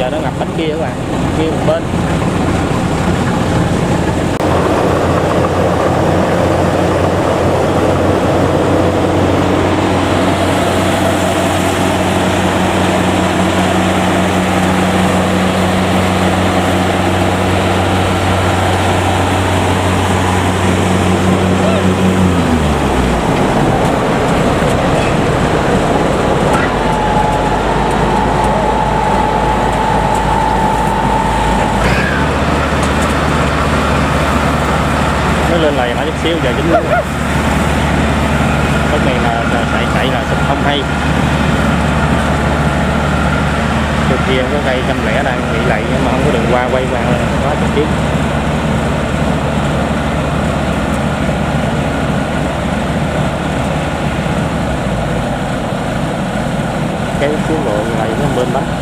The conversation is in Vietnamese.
giờ nó ngập hết kia các bạn, kia một bên. Lên lại lại chút xíu giờ dính luôn. Lúc này là chạy là không hay. Trước kia có cây 100 đang bị lạy nhưng mà không có đường qua quay qua quá trực tiếp. Kéo xuống lộ lại nó bên bánh.